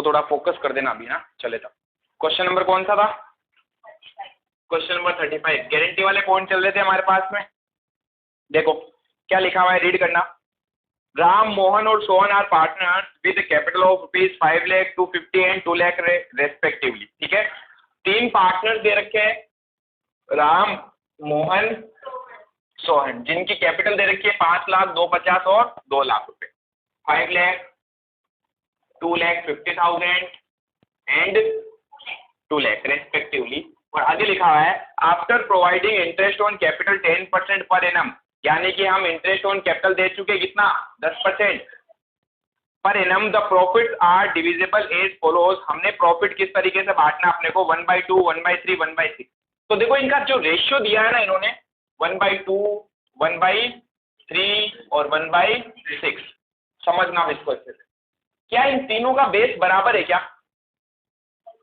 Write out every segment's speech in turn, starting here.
इसको थोड़ा फोकस कर देना अभी ना, चले तब। क्वेश्चन नंबर कौन सा था? Question number 35। गारंटी वाले पॉइंट चल रहे थे हमारे पास में। देखो क्या लिखा हुआ है, रीड करना। राम, मोहन और Sohan are partners with capital of rupees 5 lakh, 250 and 2 lakh respectively. ठीक है, 3 पार्टनर्स दे रखे हैं, राम, मोहन, सोहन, जिनकी कैपिटल दे रखी है 5 लाख, 250 और 2 लाख रुपए, 5 लाख, 2,50,000 एंड 2 लाख रेस्पेक्टिवली। और आगे लिखा हुआ है after providing interest on capital 10% per annum, यानी कि हम इंटरेस्ट ऑन कैपिटल दे चुके कितना, 10% per annum. The profit are divisible as follows. हमने प्रॉफिट किस तरीके से बांटना अपने को, 1/2, 1/3, 1/6। तो देखो इनका जो रेशियो दिया है ना इन्होंने, 1/2, 1/3 और 1/6। समझना इसको अच्छे से। क्या इन तीनों का बेस बराबर है क्या?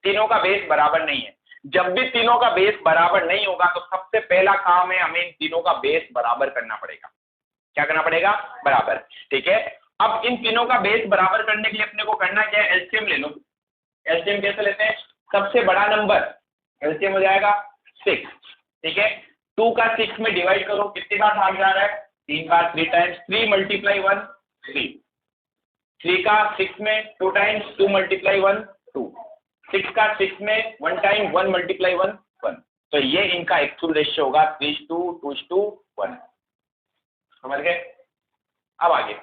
तीनों का बेस बराबर नहीं है। जब भी तीनों का बेस बराबर नहीं होगा तो सबसे पहला काम है हमें इन तीनों का बेस बराबर करना पड़ेगा। क्या करना पड़ेगा? बराबर। ठीक है, अब इन तीनों का बेस बराबर करने के लिए अपने को करना क्या है, एलसीएम ले लो। एलसीएम कैसे लेते हैं? सबसे बड़ा नंबर एलसीएम हो जाएगा 6। ठीक है, 2 का 6 में डिवाइड करो, कितनी बार भाग जा रहा है, 3 बार, 3 टाइम्स 3 × 1 3। 3 का 6 में 2 टाइम्स, 2 × 1 2। 6 का 6 में 1 टाइम, 1 × 1 1। तो ये इनका एक्चुअल रेशियो होगा 3:2:1। समझ गए? अब आगे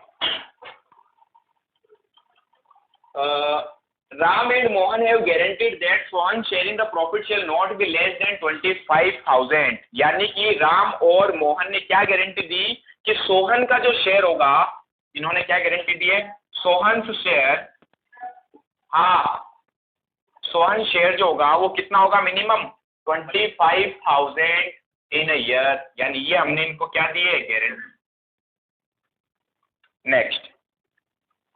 Ram and Mohan have guaranteed that Sohan sharing the profit shall not be less than 25,000। यानी कि राम और मोहन ने क्या गारंटी दी कि सोहन का जो शेयर होगा, इन्होंने क्या गारंटी दी है, सोहन शेयर, हाँ सोहन शेयर जो होगा वो कितना होगा, मिनिमम 25,000 इन अ ईयर। यानी ये हमने इनको क्या दी है, guarantee. Next,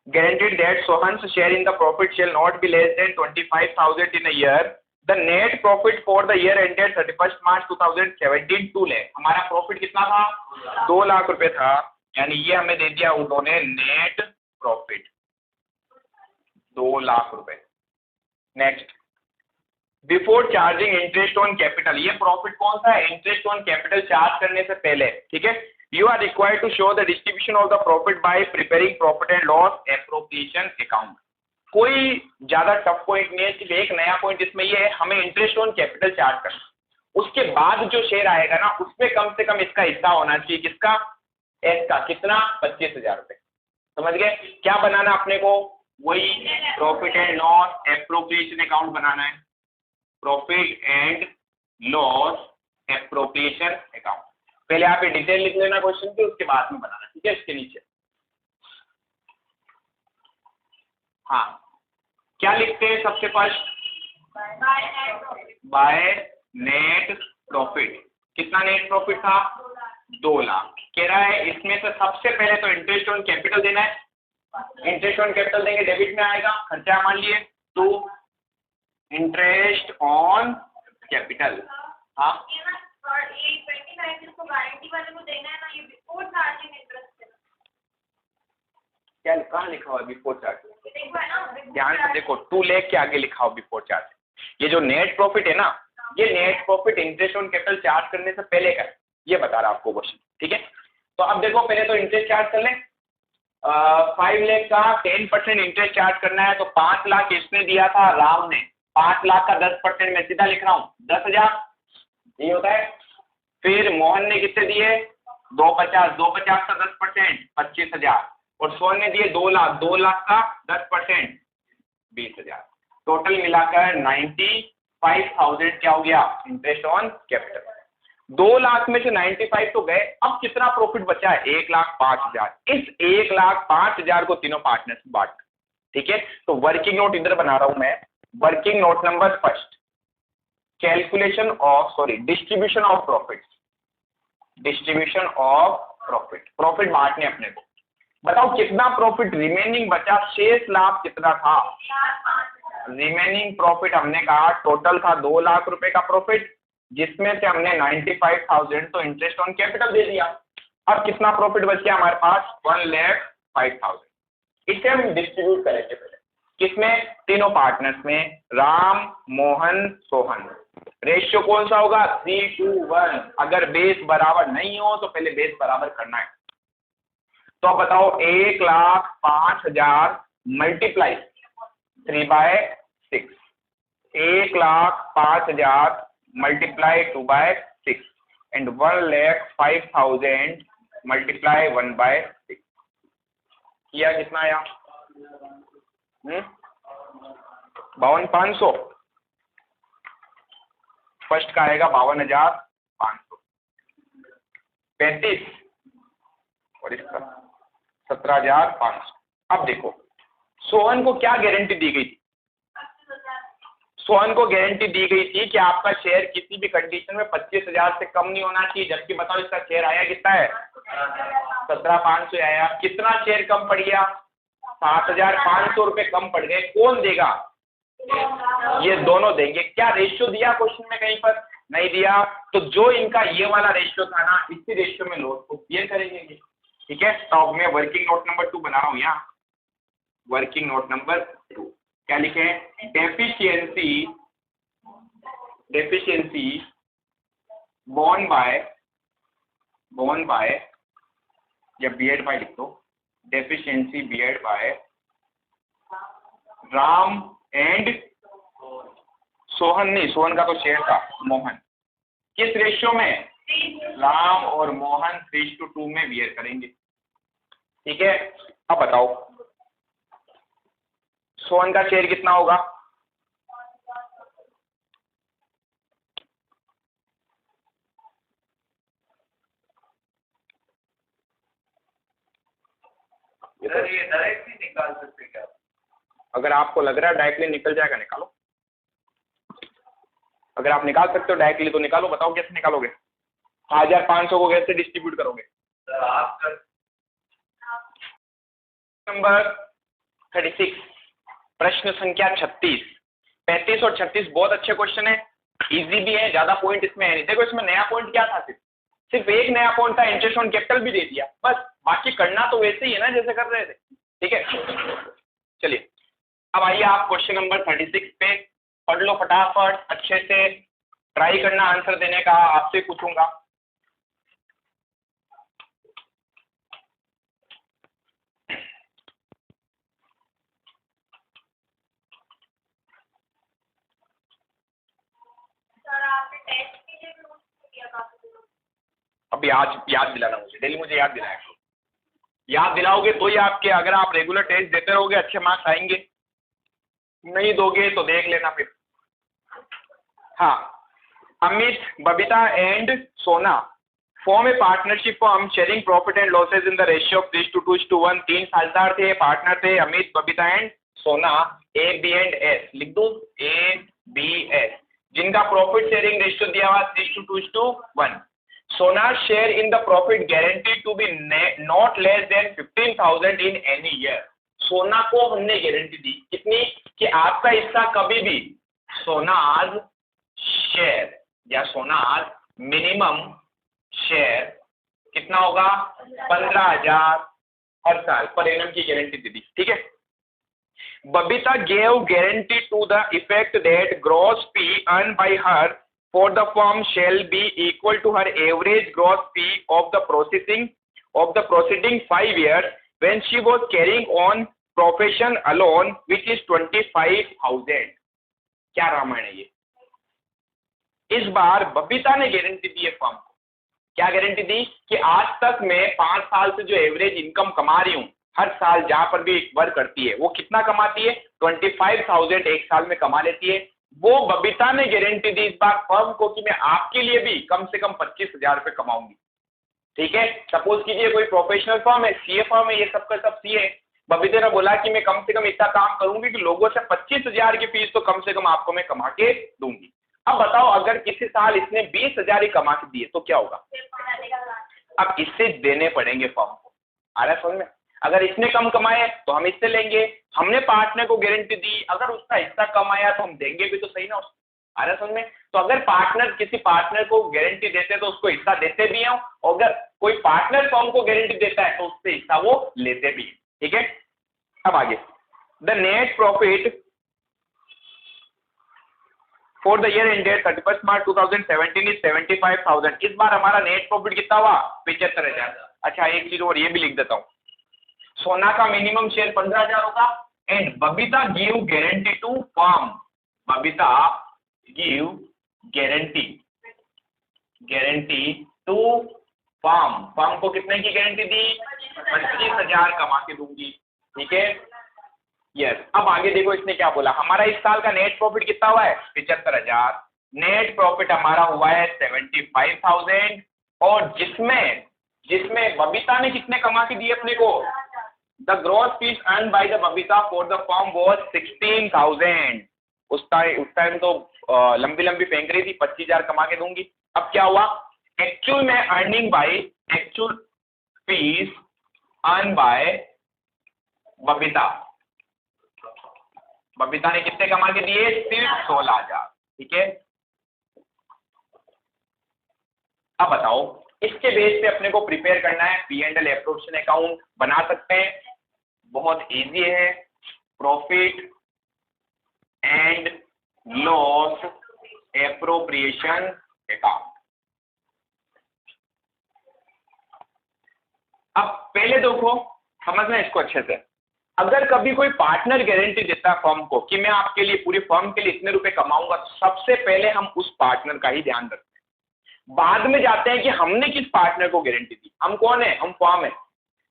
guaranteed that Sohan's share in the profit shall not be less than 25,000 in a year. The net profit for the year ended 31st March 2017 2 lakh. हमारा प्रॉफिट कितना था, 2 लाख रुपए था। यानी ये हमें दे दिया उन्होंने नेट प्रॉफिट 2 लाख रुपए। Next, before charging interest on capital, ये प्रॉफिट कौन सा है, इंटरेस्ट ऑन कैपिटल चार्ज करने से पहले। ठीक है, you are required to show the distribution of the profit by preparing profit and loss appropriation account। कोई ज्यादा टफ पॉइंट नहीं है, सिर्फ एक नया पॉइंट इसमें ये है, हमें इंटरेस्ट ऑन कैपिटल चार्ज करना। उसके बाद जो शेयर आएगा ना, उसमें कम से कम इसका हिस्सा होना चाहिए, किसका, एस का। कितना, 25,000 रुपए। समझ गए? क्या बनाना अपने को, वही profit and loss appropriation account बनाना है, profit and loss appropriation account. पहले आप ये डिटेल लिख लेना क्वेश्चन की, उसके बाद में बनाना। ठीक है, इसके नीचे हाँ क्या लिखते हैं सबसे फर्स्ट, बाय नेट प्रॉफिट। कितना नेट प्रॉफिट था, 2 लाख। कह रहा है इसमें से सबसे पहले तो इंटरेस्ट ऑन कैपिटल देना है। इंटरेस्ट ऑन कैपिटल देंगे, डेबिट में आएगा, खर्चा मान लिए 2 इंटरेस्ट ऑन कैपिटल। हाँ और ये 29 जिसको गारंटी वाले को देना है ना, ये बिफोर चार्जिंग इंटरेस्ट है। क्या कहाँ लिखा हुआ है बिफोर चार्जिंग, देखो है ना, ध्यान से देखो, 2 लाख के आगे लिखा हुआ बिफोर चार्जिंग। ये जो नेट प्रॉफिट है ना, ये net profit interest on capital charge करने से पहले का, ये बता रहा आपको क्वेश्चन। ठीक है, तो अब देखो पहले तो इंटरेस्ट चार्ज कर लें। 5 लाख का 10% इंटरेस्ट चार्ज करना है, तो 5 लाख इसने दिया था राम ने, 5 लाख का 10% मैं सीधा लिख रहा हूँ 10,000, ये होता है। फिर मोहन ने कितने दिए, 250, 250 का 10% 25,000, और सोहन ने दिए 2 लाख, 2 लाख का 10% 20,000। टोटल मिलाकर 95,000 क्या हो गया, इंटरेस्ट ऑन कैपिटल। 2 लाख में से 95 तो गए, अब कितना प्रॉफिट बचा है, 1,05,000। इस 1,05,000 को तीनों पार्टनर्स बांट। ठीक है, तो वर्किंग नोट इधर बना रहा हूं मैं, working note number first, calculation of distribution of profit. Distribution of profit, profit बांटने अपने को। बताओ कितना प्रॉफिट रिमेनिंग बचा, शेष लाभ कितना था, रिमेनिंग प्रॉफिट हमने कहा टोटल था 2 लाख रुपए का प्रॉफिट, जिसमें से हमने 95,000 तो इंटरेस्ट ऑन कैपिटल दे दिया। अब कितना प्रॉफिट बच गया हमारे पास, 1,05,000। इसे हम डिस्ट्रीब्यूट करेंगे पहले। किसमें? तीनों पार्टनर्स में, राम, मोहन, सोहन। रेशियो कौन सा होगा? 3:1। अगर बेस बराबर नहीं हो तो पहले बेस बराबर करना है। तो आप बताओ 1,05,000 मल्टीप्लाई 3/6, 1,05,000 मल्टीप्लाई 2/6 एंड 1,05,000 मल्टीप्लाई 1/6 किया कितना आया? 52,500। फर्स्ट का आएगा 52,500, 35 और इसका 17,500। अब देखो सोहन को क्या गारंटी दी गई थी? सोहन को गारंटी दी गई थी कि आपका शेयर किसी भी कंडीशन में 25,000 से कम नहीं होना चाहिए, जबकि बताओ इसका शेयर आया कितना है? 17,500 आया। कितना शेयर कम पड़ गया? 7,500 रुपए कम पड़ गए। कौन देगा? ये दोनों देंगे। क्या रेशियो दिया क्वेश्चन में? कहीं पर नहीं दिया। तो जो इनका ये वाला रेशियो था ना, इसी रेशियो में लोड को क्लियर करेंगे। ठीक है, तो अब मैं वर्किंग नोट नंबर 2 बना रहा हूँ यहाँ। वर्किंग नोट नंबर 2 क्या लिखे? डेफिशिएंसी बोर्न बाय या बियर्ड बाय लिख दो। Deficiency beared by Ram and Sohan. नहीं, सोहन का तो शेयर था, मोहन। किस रेशियो में? राम और मोहन 3:2 में बियर करेंगे। ठीक है, अब बताओ सोहन का शेयर कितना होगा? ये डायरेक्टली निकाल सकते क्या? अगर आपको लग रहा है डायरेक्टली निकल जाएगा, निकालो। अगर आप निकाल सकते हो डायरेक्टली तो निकालो। बताओ कैसे निकालोगे? 1,500 को कैसे डिस्ट्रीब्यूट करोगे? नंबर 36, प्रश्न संख्या 36। 35 और 36 बहुत अच्छे क्वेश्चन है, इजी भी है, ज्यादा पॉइंट इसमें है नहीं। देखो इसमें नया पॉइंट क्या था? सिर्फ एक नया पॉइंट था, इंटरेस्ट ऑन कैपिटल भी दे दिया, बस। बाकी करना तो वैसे ही है ना जैसे कर रहे थे। ठीक है, चलिए अब आइए आप क्वेश्चन नंबर 36 पे पढ़ लो फटाफट, अच्छे से ट्राई करना आंसर देने का। आपसे पूछूंगा। सर आपने टेस्ट के लिए भी नोट किया काफी दिनों? अब याद दिलाना मुझे, डेली मुझे याद दिलाया। याद दिलाओगे तो ही आपके, अगर आप रेगुलर टेस्ट देते रहोगे अच्छे मार्क्स आएंगे, नहीं दोगे तो देख लेना फिर। हाँ, अमित, बबीता एंड सोना form A partnership form sharing profit and losses in the ratio of 3:2:1। 3 साझेदार थे, पार्टनर थे, अमित, बबीता एंड सोना। ए बी एंड एस लिख दो, ए बी एस, जिनका प्रॉफिट शेयरिंग रेशियो दिया हुआ 3:2:1। Sona share in the profit guaranteed to be not less than 15,000 in any year. Sona को हमने गारंटी दी कितनी? कि आपका हिस्सा कभी भी सोनाज शेयर या सोनाज मिनिमम शेयर कितना होगा? 15,000 हर साल पर एनम की गारंटी दी थी। ठीक है, Babita gave guarantee to the effect that gross fee earned by her for the firm shall be equal to her average gross fee of the preceding 5 years when she was carrying on profession alone, which is 25,000। क्या रामायण है ये? इस बार बबीता ने guarantee दी है firm को। क्या guarantee दी? कि आज तक मैं 5 साल से जो एवरेज इनकम कमा रही हूं, हर साल जहां पर भी वर्क करती है वो कितना कमाती है? 25,000 एक साल में कमा लेती है। वो बबीता ने गारंटी दी इस बार फर्म को कि मैं आपके लिए भी कम से कम 25,000 रुपए कमाऊंगी। ठीक है, सपोज कीजिए कोई प्रोफेशनल फर्म है, सीए फर्म है, ये सबका सब सीए। बबीता ने बोला कि मैं कम से कम इतना काम करूंगी कि लोगों से 25,000 की फीस तो कम से कम आपको मैं कमा के दूंगी। अब बताओ अगर किसी साल इसने 20,000 ही कमा के दिए तो क्या होगा? अब इससे देने पड़ेंगे फर्म को। आ रहा है समझ में? अगर इसने कम कमाए तो हम इससे लेंगे। हमने पार्टनर को गारंटी दी, अगर उसका हिस्सा कम आया तो हम देंगे भी तो सही ना उसको। आ रहा है समझ में? तो अगर किसी पार्टनर को गारंटी देते हैं तो उसको हिस्सा देते भी हैं, और अगर कोई पार्टनर फर्म को गारंटी देता है तो उससे हिस्सा वो लेते भी हैं। ठीक है, अब आगे the net profit for the year ended 31 March 2017 is 75,000। इस बार हमारा नेट प्रॉफिट कितना हुआ? 75,000। अच्छा, एक चीज और ये भी लिख देता हूँ, सोना का मिनिमम शेयर 15,000 होगा। And Babita give guarantee to firm, Babita give guarantee to firm, firm को कितने की गारंटी दी? 25,000 कमा के दूंगी। ठीक है, यस। अब आगे देखो इसने क्या बोला, हमारा इस साल का नेट प्रॉफिट कितना हुआ है? 75,000। नेट प्रॉफिट हमारा हुआ है 75,000 और जिसमें बबीता ने कितने कमा के दिए अपने को? The gross fees earn by the Babita for the firm was 16,000। उस टाइम तो लंबी फेंक रही थी, 25,000 कमा के दूंगी। अब क्या हुआ? एक्चुअल में earning by actual fees earn by Babita ने कितने कमा के दिए? सिर्फ 16,000। ठीक है, अब बताओ इसके बेस पे अपने को प्रिपेयर करना है P&L एप्रोप्रिएशन अकाउंट बना सकते हैं, बहुत इजी है। Profit and loss appropriation account. अब पहले देखो, समझना इसको अच्छे से। अगर कभी कोई पार्टनर गारंटी देता है फर्म को कि मैं आपके लिए, पूरी फर्म के लिए इतने रुपए कमाऊंगा, तो सबसे पहले हम उस पार्टनर का ही ध्यान रखते हैं। बाद में जाते हैं कि हमने किस पार्टनर को गारंटी दी। हम कौन है? हम फर्म है।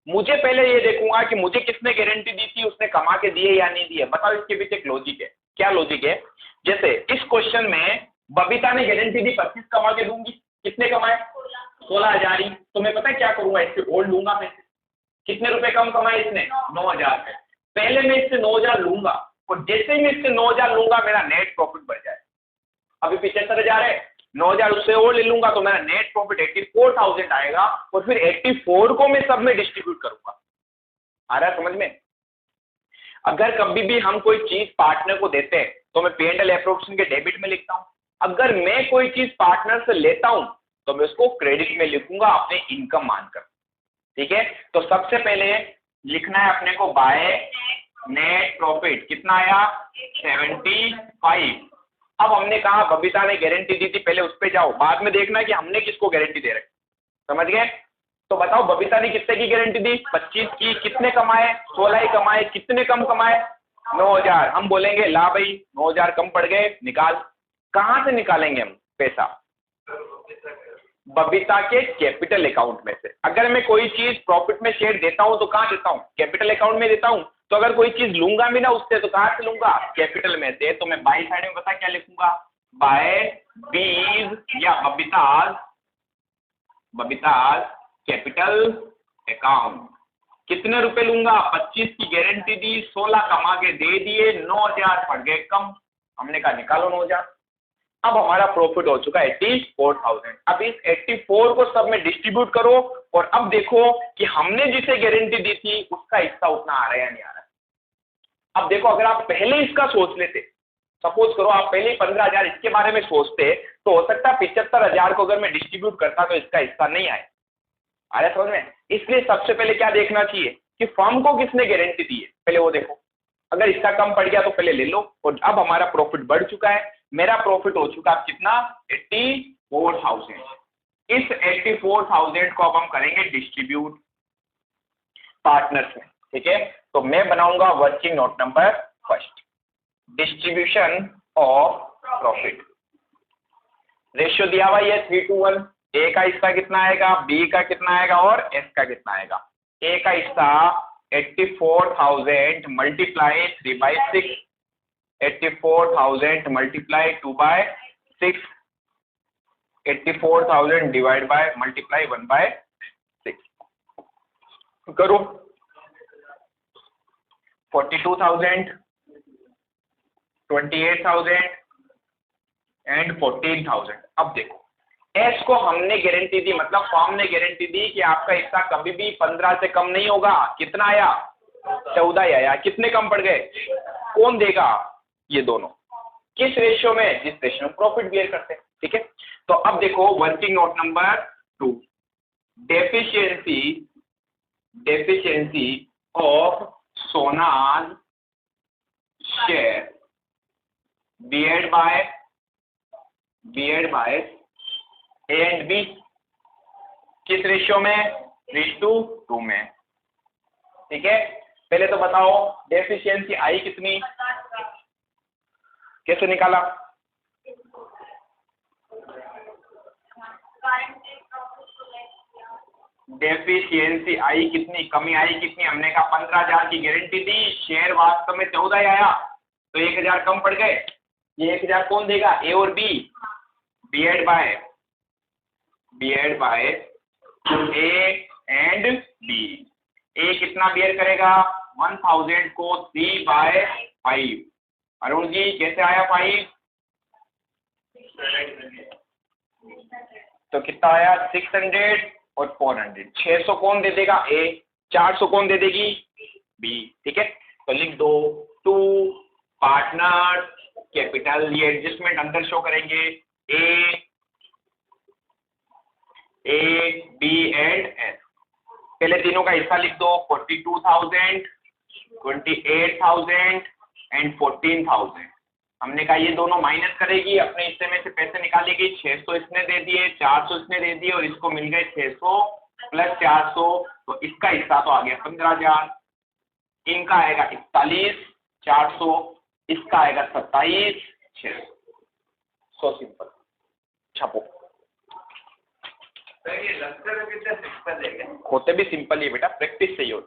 मुझे पहले ये देखूंगा कि मुझे किसने गारंटी दी थी, उसने कमा के दिए या नहीं दिए। बताओ, इसके पीछे एक लॉजिक है। क्या लॉजिक है? जैसे इस क्वेश्चन में बबीता ने गारंटी दी 25 कमा के दूंगी, कितने कमाए? 16,000 ही। तो मैं पता है क्या करूंगा, इससे गोल्ड लूंगा मैं। कितने रुपए कम कमाए इसने? 9,000। पहले मैं इससे 9,000 लूंगा और जैसे ही मैं इससे 9,000 लूंगा मेरा नेट प्रॉफिट बढ़ जाए। अभी 75,000 है, 9,000 उससे और ले लूंगा तो मेरा नेट प्रॉफिट 84,000 आएगा और फिर 84 को मैं सब में डिस्ट्रीब्यूट करूंगा। आ रहा है समझ में? अगर कभी भी हम कोई चीज पार्टनर को देते हैं तो मैं P&L एप्रोप्रिएशन के डेबिट में लिखता हूं। अगर मैं कोई चीज पार्टनर से लेता हूं तो मैं उसको क्रेडिट में लिखूंगा अपने इनकम मानकर। ठीक है, तो सबसे पहले लिखना है अपने को बाय नेट प्रॉफिट। कितना आया? 75। अब हमने कहा बबीता ने गारंटी दी थी, पहले उस पे जाओ, बाद में देखना है कि हमने किसको गारंटी दे रखी। समझ गए? तो बताओ बबीता ने कितने की गारंटी दी? 25 की। कितने कमाए? 16 ही कमाए। कितने कम कमाए? 9,000। हम बोलेंगे ला भाई 9,000 कम पड़ गए, निकाल। कहां से निकालेंगे हम पैसा? बबीता के कैपिटल अकाउंट में से। अगर मैं कोई चीज प्रॉफिट में शेयर देता हूं तो कहां देता हूं? कैपिटल अकाउंट में देता हूं। तो अगर कोई चीज लूंगा भी ना उससे तो कहां से लूंगा? कैपिटल में से। तो मैं बाई साइड में बता क्या लिखूंगा? बाय बीज या बबीताज कैपिटल अकाउंट। कितने रुपए लूंगा? 25 की गारंटी दी, 16 कमा के दे दिए, 9,000 पड़ गए कम। हमने कहा निकालो 9,000। अब हमारा प्रॉफिट हो चुका है 84,000। अब इस 84 को सब में डिस्ट्रीब्यूट करो और अब देखो कि हमने जिसे गारंटी दी थी उसका हिस्सा उतना आ रहा है या नहीं आ रहा है। अब देखो, अगर आप पहले इसका सोच लेते, सपोज करो आप पहले 15,000 इसके बारे में सोचते, तो हो सकता है 75,000 को अगर मैं डिस्ट्रीब्यूट करता तो इसका हिस्सा नहीं आए। आ रहा है समझ में? इसलिए सबसे पहले क्या देखना चाहिए कि फर्म को किसने गारंटी दी है, पहले वो देखो। अगर इसका कम पड़ गया तो पहले ले लो। और अब हमारा प्रॉफिट बढ़ चुका है। मेरा प्रॉफिट हो चुका है कितना? 84,000। इस 84,000 को अब हम करेंगे डिस्ट्रीब्यूट पार्टनर्स में। ठीक है, तो मैं बनाऊंगा working note number first, distribution of profit. Ratio दिया हुआ है 3:1। ए का हिस्सा कितना आएगा, बी का कितना आएगा और एस का कितना आएगा? ए का हिस्सा 84,000 multiply 3/6, 84,000 multiply 2/6, 84,000 divide by multiply 1/6 करो। 42,000, 28,000 एंड 14,000। अब देखो, एस को हमने गारंटी दी, मतलब फर्म ने गारंटी दी कि आपका हिस्सा कभी भी 15 से कम नहीं होगा। कितना आया? 14 आया। कितने कम पड़ गए? कौन देगा? ये दोनों। किस रेशियो में? जिस रेशियो में प्रॉफिट बियर करते हैं। ठीक है, तो अब देखो working note number 2, deficiency of Sona's share B by A and B, किस रेशियो में? 3:2 में। ठीक है, पहले तो बताओ डेफिशिएंसी आई कितनी, कैसे निकाला? डेफिशिएंसी आई कितनी, कमी आई कितनी? हमने कहा 15,000 की गारंटी दी, शेयर वास्तव में 14 ही आया, तो 1,000 कम पड़ गए। ये 1,000 कौन देगा? ए और बी। बी एड by A and B. A कितना बियर करेगा? 1000 को 3/5। अरुण जी कैसे आया 5? तो कितना आया? 600 और 400। 600 कौन दे देगा? ए। 400 कौन दे देगी? बी। ठीक है, तो लिख दो 2 पार्टनर्स कैपिटल, ये एडजस्टमेंट अंदर शो करेंगे, ए बी एंड एस। पहले तीनों का हिस्सा लिख दो, 42,000, 28,000 एंड 14,000। हमने कहा ये दोनों माइनस करेगी, अपने हिस्से में से पैसे निकालेगी। 600 इसने दे दिए, 400 इसने दे दिए और इसको मिल गए 600 प्लस 400, तो इसका हिस्सा तो आ गया 15,000। इनका आएगा 41,400, इसका आएगा 27,600। So simple. छापो। ये लगता है कितना सिंपल है क्या? होते भी सिंपल ही बेटा, प्रैक्टिस से ही होता है।